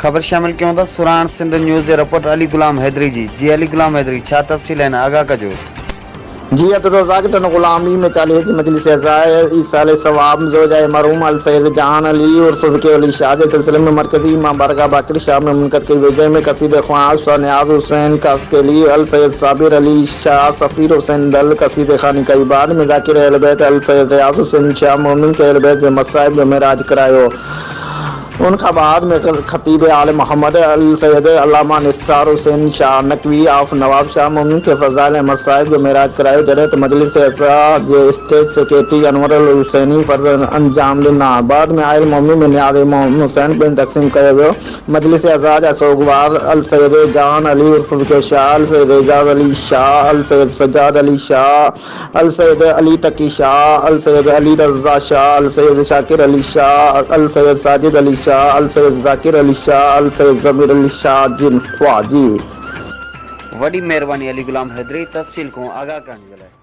خبر شامل کیوں تھا سران سندھ نیوز دے رپورٹ علی غلام حیدری جی علی غلام حیدری چھا تفصیل ہیں آگاہ کجو جی عبدالرزاق غلامی میں چالیس کی مجلس اعزائے ایسال ثواب زوجہ مرحوم السید جہان علی عرف فقی علی شاہ کے سلسلے میں مرکزی امام بارگاہ باقر شاہ میں منعقد کی وجہ میں قصید خواہاں استاد نیاز حسین کاسکیلی السید صابر علی شاہ سفیر حسین دل قصید خانی کا بعد میں ذاکر اہل بیت السید ریاض حسین شاہ مومن کے اہل بیت مصائب جو معراج کرایو ان کا بعد میں خطیب آل محمد السید علامہ نثار حسین شاہ نقوی آف نواب شاہ مومن کے فضائل احمد صاحب جو معراج کرائے جرت مجلس اسٹیج سیکریٹری انور الحسینی فرض انجام دینا بعد میں آئل مومن میں نیاز محمد حسین بن تقسیم کرے ہوئے مجلس اعزاز سوگوار السید جان علی عرف کے شاہ السید اعجاز علی شاہ السید سجاد علی شاہ السید علی تقی شاہ السید علی رضا شاہ السید شاکر علی شاہ السید ساجد علی شاہ السید ذاکر علی شاہ السید ضمیر علی شاہ جن خواجی وڈی مہربانی علی غلام حیدری تفصیل کو آگاہ کرنے کے لیے